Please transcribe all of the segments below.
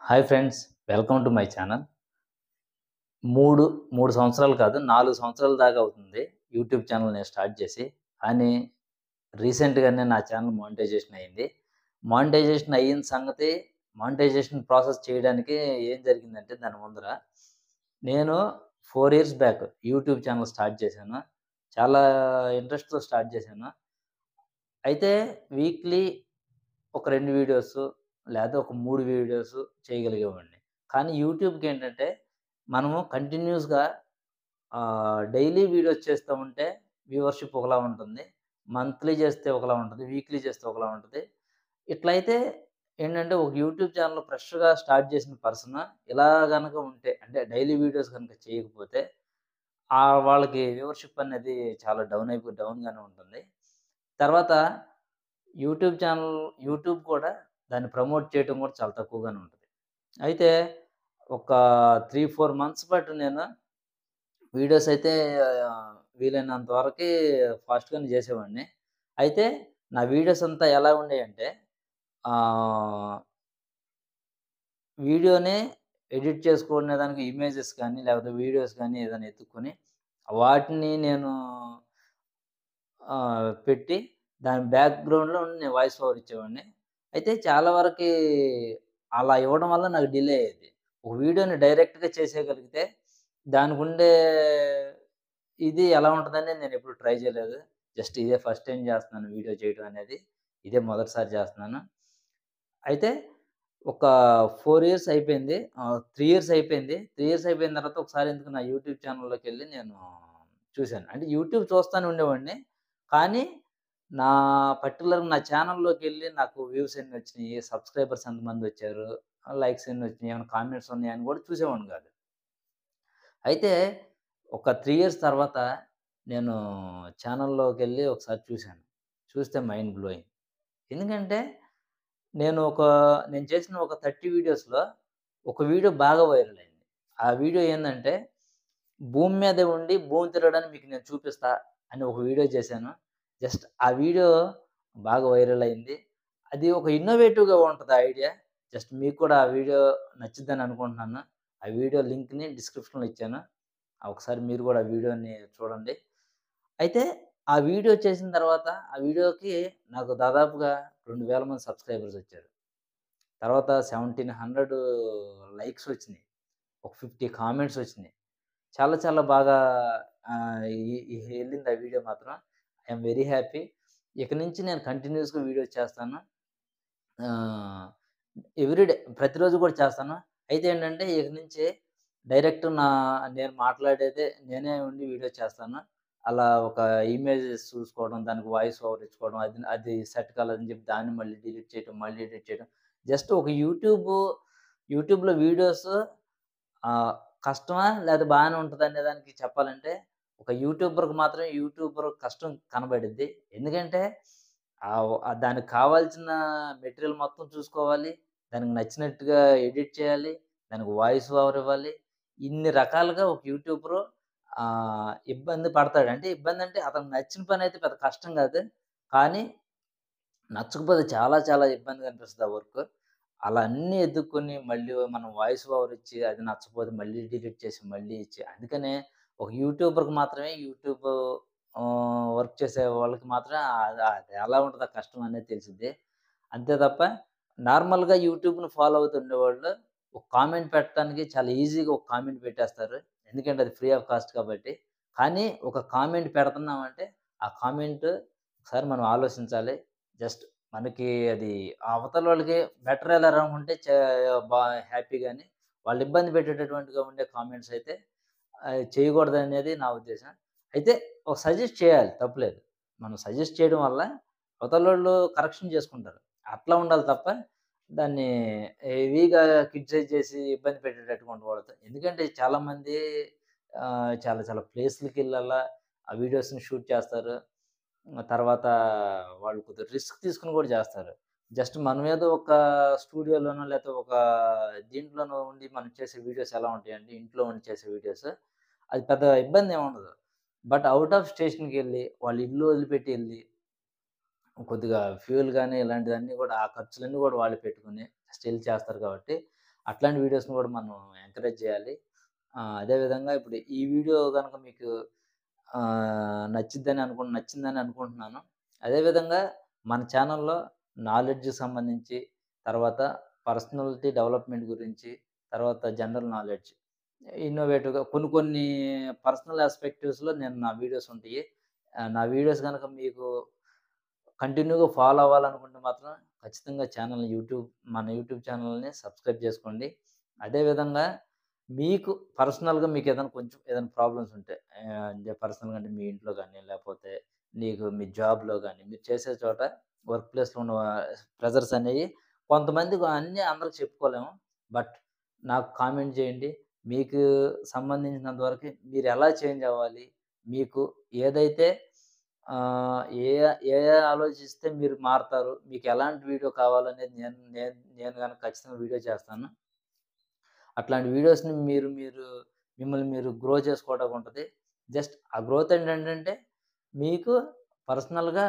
Hi friends, welcome to my channel. 3, 3 సంవత్సరాలు కాదు, 4 సంవత్సరాల దాకా అవుతుంది యూట్యూబ్ ఛానల్ నేను స్టార్ట్ చేసి. కానీ రీసెంట్‌గానే నా ఛానల్ మానిటైజేషన్ అయింది. మానిటైజేషన్ అయిన సంగతి, మానిటైజేషన్ ప్రాసెస్ చేయడానికి ఏం జరిగిందంటే దాని ముందర, నేను 4 years back YouTube channel start చేశాను. చాలా ఇంట్రెస్ట్‌తో స్టార్ట్ చేశాను. అయితే వీక్లీ ఒక 2 వీడియోసు లేదా ఒక 3 వీడియోసు చేయగలిగేవాడిని. కానీ యూట్యూబ్‌కేంటంటే మనము కంటిన్యూస్‌గా డైలీ వీడియోస్ చేస్తా ఉంటే వ్యూవర్‌షిప్ ఒకలా ఉంటుంది. మంత్లీ చేస్తే ఒకలా ఉంటది. వీక్లీ చేస్తే ఒకలా ఉంటది. ఇట్లయితే ఏంటంటే ఒక యూట్యూబ్ ఛానల్ ఫ్రెష్‌గా స్టార్ట్ చేసిన పర్సన్ ఇలా గనక ఉంటే, అంటే డైలీ వీడియోస్ గనుక చేయకపోతే వాళ్ళకి వ్యూవర్‌షిప్ అనేది చాలా డౌన్‌గానే ఉంటుంది. తర్వాత యూట్యూబ్ యూట్యూబ్ కూడా దాన్ని ప్రమోట్ చేయటం కూడా చాలా తక్కువగానే ఉంటది. అయితే ఒక 3, 4 మంత్స్ పాటు నేను వీడియోస్ అయితే వీలైనంత వరకి ఫాస్ట్‌గానే చేసేవాడిని. అయితే నా వీడియోస్ అంతా ఎలా ఉండేయంటే ఆహ్, వీడియోనే ఎడిట్ చేసుకునే దానికి ఇమేజెస్ కానీ, లేకపోతే వీడియోస్ గానీ ఏదైనా ఎతుక్కొని వాటిని నేను పెట్టి దాని బ్యాక్‌గ్రౌండ్‌లో నేను వాయిస్ ఓవర్ ఇచ్చేవాడిని. అయితే చాలా వరకి అలా ఇవ్వడం వల్ల నాకు డిలే అయ్యేది. ఒక వీడియోని డైరెక్ట్‌గా చేసేయగలిగితే దానికుండే ఇది ఎలా ఉంటదని నేనెప్పుడు ట్రై చేయలేదు. జస్ట్ ఇదే ఫస్ట్ టైమ్ చేస్తున్నాను వీడియో చేయడం అనేది. ఇదే మొదటిసారి చేస్తున్నాను. అయితే ఒక 4 ఇయర్స్ అయిపోయింది. 3 ఇయర్స్ అయిపోయింది. 3 ఇయర్స్ అయిపోయిన తర్వాత ఒకసారి ఎందుకు నా యూట్యూబ్ ఛానల్‌లోకెళ్ళి నేను చూసాను. అంటే యూట్యూబ్ చూస్తానే ఉండేవాడిని. కానీ నా పర్టిక్యులర్‌గా నా ఛానల్‌లోకెళ్ళి నాకు వ్యూస్ ఎన్నొచ్చినియి, సబ్‌స్క్రైబర్స్ ఎంతమందొచ్చారు, లైక్స్ ఎన్నొచ్చినియి, ఏమైనా కామెంట్స్ ఉన్నాయా అని కూడా చూసేవాడిని కాదు. అయితే ఒక 3 ఇయర్స్ తర్వాత నేను ఛానల్‌లోకెళ్ళి ఒకసారి చూసాను. చూస్తే మైండ్ బ్లోయింగ్. ఎందుకంటే నేను చేసిన ఒక 30 వీడియోస్‌లో ఒక వీడియో బాగా వైరల్ అయింది. ఆ వీడియో ఏందంటే, భూమి మీద ఉండి భూమి తిరగడాన్ని మీకు నేను చూపిస్తా అని ఒక వీడియో చేశాను. జస్ట్ ఆ వీడియో బాగా వైరల్ అయింది. అది ఒక ఇన్నోవేటివ్‌గా ఉంటది ఆ ఐడియా. జస్ట్ మీకు కూడా ఆ వీడియో నచ్చిద్దని అనుకుంటున్నాను. ఆ వీడియో లింక్‌ని డిస్క్రిప్షన్‌లో ఇచ్చాను. ఒకసారి మీరు కూడా ఆ వీడియోని చూడండి. అయితే ఆ వీడియో చేసిన తర్వాత ఆ వీడియోకి నాకు దాదాపుగా 2000 మంది సబ్‌స్క్రైబర్స్ వచ్చారు. తర్వాత 1700 లైక్స్ వచ్చినియి. ఒక 50 కామెంట్స్ వచ్చినియి. చాలా చాలా బాగా ఎళ్ళింది ఆ వీడియో మాత్రం. I am very happy. ఇక నుంచి నేను కంటిన్యూయస్‌గా వీడియోస్ చేస్తాను. ఆహ్, ఎవ్రీడే ప్రతిరోజు కూడా చేస్తాను. అయితే ఏంటంటే ఇక నుంచి డైరెక్ట్ నేను మాట్లాడేదే నేనే ఉండి వీడియో చేస్తాను. అలా ఒక ఇమేజెస్ చూసుకోవడం, దానికి వాయిస్ ఓవర్ ఇచ్చుకోవడం, అది అది సెట్ కాలేదని చెప్పి దాన్ని మళ్ళీ డిలీట్ చేయడం, మళ్ళీ ఎడిట్ చేయడం. జస్ట్ ఒక యూట్యూబ్‌లో వీడియోస్ ఆహ్, కష్టమా? లేదా బానే ఉంటదనే దానికి చెప్పాలంటే, ఒక యూట్యూబర్‌కి మాత్రమే యూట్యూబర్ కష్టం కనబడిద్ది. ఎందుకంటే దానికి కావాల్సిన మెటీరియల్ మొత్తం చూసుకోవాలి. దానికి నచ్చినట్టుగా ఎడిట్ చేయాలి. దానికి వాయిస్ ఓవర్ ఇవ్వాలి. ఇన్ని రకాలుగా ఒక యూట్యూబరు ఇబ్బంది పడతాడు. అంటే ఇబ్బందంటే అతనికి నచ్చిన పనైతే పెద్ద కష్టం గాదు. కానీ నచ్చకపోతే చాలా చాలా ఇబ్బందిగా అనిపిస్తది ఆ వర్క్. అలా అన్నీ ఎదుక్కొని మళ్ళీ మనం వాయిస్ ఓవర్ ఇచ్చి, అది నచ్చపోతే మళ్ళీ డిలీట్ చేసి, మళ్ళీ ఇచ్చి అందుకనే ఒక యూట్యూబర్‌కి మాత్రమే యూట్యూబ్ వర్క్ చేసే వాళ్ళకి మాత్రం అది ఎలా ఉంటదో కష్టం అనేది తెలిసిద్ది. అంతే తప్ప నార్మల్‌గా యూట్యూబ్‌ని ఫాలో అవుతుండేవాళ్ళు ఒక కామెంట్ పెట్టడానికి చాలా ఈజీగా ఒక కామెంట్ పెట్టేస్తారు. ఎందుకంటే అది ఫ్రీ ఆఫ్ కాస్ట్ కాబట్టి. కానీ ఒక కామెంట్ పెడుతున్నామంటే, ఆ కామెంట్ ఒకసారి మనం ఆలోచించాలి. జస్ట్ మనకి అది అవతలోళ్ళకి బెటర్ ఎళ్ళారు అనుకుంటే బా హ్యాపీ గాని, వాళ్ళు ఇబ్బంది పెట్టేటటువంటిగా ఉండే కామెంట్స్ అయితే చేయకూడదనేది నా ఉద్దేశం. అయితే ఒక సజెస్ట్ చేయాలి తప్పులేదు. మనం సజెస్ట్ చేయడం వల్ల అవతలోళ్ళు కరెక్షన్ చేసుకుంటారు. అట్లా ఉండాలి తప్ప దాన్ని హెవీగా క్రిటిసైజ్ చేసి ఇబ్బంది పెట్టేటట్టుగా ఉండకూడదు. ఎందుకంటే చాలామంది చాలా చాలా ప్లేస్‌లకెళ్ళాలా ఆ వీడియోస్‌ని షూట్ చేస్తారు. తర్వాత వాళ్ళు కొద్దిగా రిస్క్ తీసుకొని కూడా చేస్తారు. జస్ట్ మనమేదో ఒక స్టూడియోలోనో లేతే ఒక దీంట్లోనో ఉండి మనం చేసే వీడియోస్ ఎలా ఉంటాయంటే ఇంట్లో ఉండి చేసే వీడియోస్ అది పెద్ద ఇబ్బందేముండదు. బట్ ఔట్ ఆఫ్ స్టేషన్‌కెళ్ళి వాళ్ళ ఇల్లు వదిలిపెట్టి ఎళ్లి కొద్దిగా ఫ్యూయల్ గాని ఇలాంటివన్నీ గూడా ఆ ఖర్చులన్నీ గూడా వాళ్ళే పెట్టుకొని స్టిల్ చేస్తారు కాబట్టి, అట్లాంటి వీడియోస్‌ని గూడా మనం ఎంకరేజ్ చేయాలి. అదేవిధంగా ఇప్పుడు ఈ వీడియో గనక మీకు నచ్చిందని అనుకుంటున్నాను. అదేవిధంగా మన ఛానెల్‌లో నాలెడ్జ్‌కి సంబంధించి, తర్వాత పర్సనాలిటీ డెవలప్‌మెంట్ గురించి, తర్వాత జనరల్ నాలెడ్జ్, ఇన్నోవేటివ్‌గా కొన్ని కొన్ని పర్సనల్ యాస్పెక్టివ్స్‌లో నా వీడియోస్ ఉంటాయి. నా వీడియోస్ గనక మీకు కంటిన్యూ‌గా ఫాలో అవ్వాలనుకుంటే మాత్రం ఖచ్చితంగా మన యూట్యూబ్ ఛానెల్‌ని సబ్స్క్రైబ్ చేసుకోండి. అదే విధంగా మీకు పర్సనల్‌గా ఏదైనా ప్రాబ్లమ్స్ ఉంటే అంటే పర్సనల్‌గా అంటే మీ ఇంట్లో గాని, లేపోతే మీ జాబ్‌లో గాని, మీరు చేసే చోట వర్క్ ప్లేస్‌లో ఉన్న ప్రెషర్స్ అనేయి కొంతమందికి అన్నీ అందరికి చెప్పుకోలేము. బట్ నాకు కామెంట్ చేయండి. మీకు సంబంధించినంత వరకు మీరెలా చేంజ్ అవ్వాలి? మీకు ఏదైతే ఏ ఏ ఆలోచిస్తే మీరు మారతారు? మీకెలాంటి వీడియో కావాలనేది నేను నేను నేను గనక ఖచ్చితంగా వీడియో చేస్తాను. అట్లాంటి వీడియోస్‌ని మిమ్మల్ని మీరు గ్రో చేసుకోవడానికి ఉంటది. జస్ట్ ఆ గ్రోత్ ఏంటంటే మీకు పర్సనల్‌గా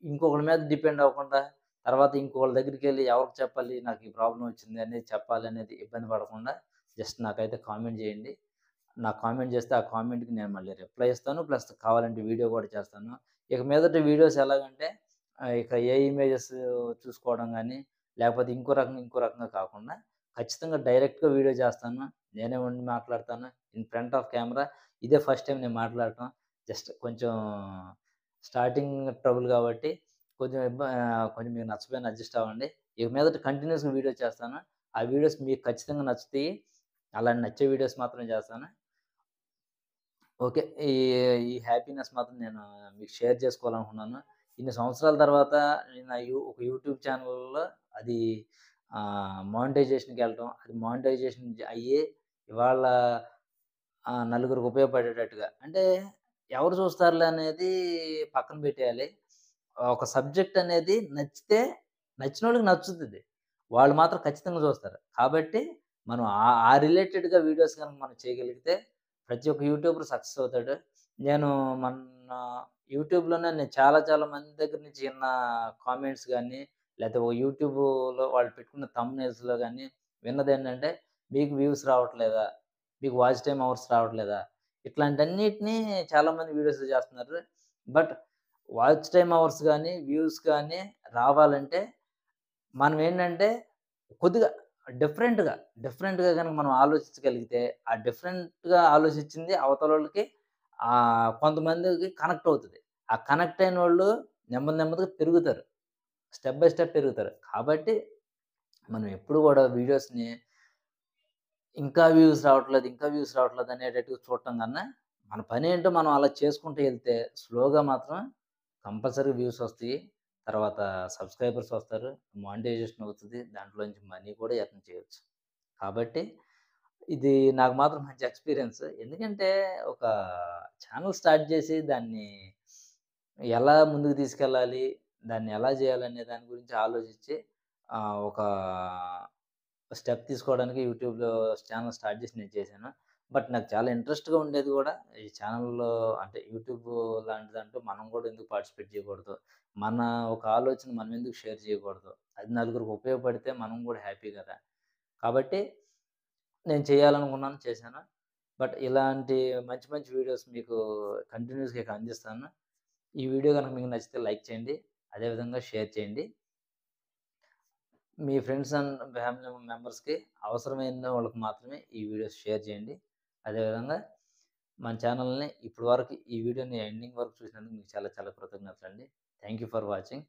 ఇంకొకళ్ళ మీద డిపెండ్ అవ్వకుండా, తర్వాత ఇంకోళ్ళ దగ్గరికెళ్ళి ఎవరికి చెప్పాలి నాకు ఈ ప్రాబ్లమ్ వచ్చింది అనేది చెప్పాలనేది ఇబ్బంది పడకుండా జస్ట్ నాకైతే కామెంట్ చేయండి. నాకు కామెంట్ చేస్తే ఆ కామెంట్‌కి నేను మళ్ళీ రిప్లై ఇస్తాను. ప్లస్ కావాలంటే వీడియో కూడా చేస్తాను. ఇక మీదట వీడియోస్ ఎలాగంటే ఇక ఏ ఇమేజెస్ చూసుకోవడం గాని, లేకపోతే ఇంకో రకంగా కాకుండా ఖచ్చితంగా డైరెక్ట్‌గా వీడియో చేస్తాను. నేనే ఉండి మాట్లాడతాను. ఇన్ ఫ్రంట్ ఆఫ్ కెమెరా ఇదే ఫస్ట్ టైమ్ నేను మాట్లాడటం. జస్ట్ కొంచెం స్టార్టింగ్ ట్రబుల్ కాబట్టి కొంచెం మీకు నచ్చకపోయినా అడ్జస్ట్ అవ్వండి. ఇక మీదట కంటిన్యూయస్‌గా వీడియో చేస్తాను. ఆ వీడియోస్ మీకు ఖచ్చితంగా నచ్చుతాయి. అలాంటి నచ్చే వీడియోస్ మాత్రమే చేస్తాను. ఓకే. ఈ ఈ హ్యాపీనెస్ మాత్రం నేను మీకు షేర్ చేసుకోవాలనుకున్నాను. ఇన్ని సంవత్సరాల తర్వాత నేను ఒక యూట్యూబ్ ఛానెల్‌లో అది మానిటైజేషన్‌కెళ్ళటం, అది మానిటైజేషన్ అయ్యి ఇవాళ నలుగురికి ఉపయోగపడేటట్టుగా. అంటే ఎవరు చూస్తారులే అనేది పక్కన పెట్టేయాలి. ఒక సబ్జెక్ట్ అనేది నచ్చినోళ్ళకి నచ్చుతది. వాళ్ళు మాత్రం ఖచ్చితంగా చూస్తారు. కాబట్టి మనం ఆ రిలేటెడ్‌గా వీడియోస్ గనుక మనం చేయగలిగితే ప్రతి ఒక్క యూట్యూబర్ సక్సెస్ అవుతాడు. నేను మొన్న యూట్యూబ్‌లోనే నేను చాలా చాలా మంది దగ్గర నుంచి విన్న కామెంట్స్ గాని, లేతే యూట్యూబ్‌లో వాళ్ళు పెట్టుకున్న థంబ్‌నెయిల్స్‌లో గాని విన్నదేంటంటే, "మీకు వ్యూస్ రావట్లేదా? మీకు వాచ్ టైమ్ అవర్స్ రావట్లేదా?" ఇట్లాంటన్నిటిని చాలామంది వీడియోస్‌లో చేస్తున్నారు. బట్ వాచ్ టైమ్ అవర్స్ గాని, వ్యూస్ గాని రావాలంటే మనమేంటంటే కొద్దిగా డిఫరెంట్‌గా, డిఫరెంట్‌గా గనక మనం ఆలోచించగలిగితే, ఆ డిఫరెంట్‌గా ఆలోచించింది అవతలోళ్ళకి కొంతమందికి కనెక్ట్ అవుతది. ఆ కనెక్ట్ అయినోళ్ళు నెమ్మదిగా పెరుగుతారు. స్టెప్ బై స్టెప్ పెరుగుతారు. కాబట్టి మనం ఎప్పుడు గూడా వీడియోస్‌ని ఇంకా వ్యూస్ రావట్లేదు అనేటట్టుగా చూడటం కన్నా, మన పనేంటో మనం అలా చేసుకుంటూ ఎళ్తే స్లోగా మాత్రం కంపల్సరీగా వ్యూస్ ఒస్తాయి. తర్వాత సబ్‌స్క్రైబర్స్ వస్తారు. మానిటైజేషన్ అవుతది. దాంట్లో నుంచి మనీ కూడా ఎర్న్ చేయొచ్చు. కాబట్టి ఇది నాకు మాత్రం మంచి ఎక్స్‌పీరియన్స్. ఎందుకంటే ఒక ఛానెల్ స్టార్ట్ చేసి దాన్ని ఎలా ముందుకు తీసుకెళ్ళాలి? దాన్ని ఎలా చేయాలనే దాని గురించి ఆలోచించి ఒక స్టెప్ తీసుకోవడానికి యూట్యూబ్‌లో ఛానెల్ స్టార్ట్ చేసి నేను చేశాను. బట్ నాకు చాలా ఇంట్రెస్ట్‌గా ఉండేది గూడా ఈ ఛానెల్‌లో అంటే యూట్యూబ్ లాంటి దాంట్లో మనం గూడా ఎందుకు పార్టిసిపేట్ చేయకూడదు? మన ఒక ఆలోచన మనం ఎందుకు షేర్ చేయకూడదు? అది నలుగురికి ఉపయోగపడితే మనం గూడా హ్యాపీ గదా! కాబట్టి నేను చేయాలనుకున్నాను, చేశాను. బట్ ఇలాంటి మంచి మంచి వీడియోస్ మీకు కంటిన్యూయస్‌గా ఇక అందిస్తాను. ఈ వీడియో గనుక మీకు నచ్చితే లైక్ చేయండి. అదే విధంగా షేర్ చేయండి. మీ ఫ్రెండ్స్ అండ్ ఫ్యామిలీ మెంబర్స్‌కి అవసరమైన వాళ్ళకి మాత్రమే ఈ వీడియోస్ షేర్ చేయండి. అదే విధంగా మన ఛానెల్‌ని ఇప్పటి వరకు ఈ వీడియోని ఎండింగ్ వరకు చూసినందుకు మీకు చాలా చాలా కృతజ్ఞతలండి. Thank you for watching.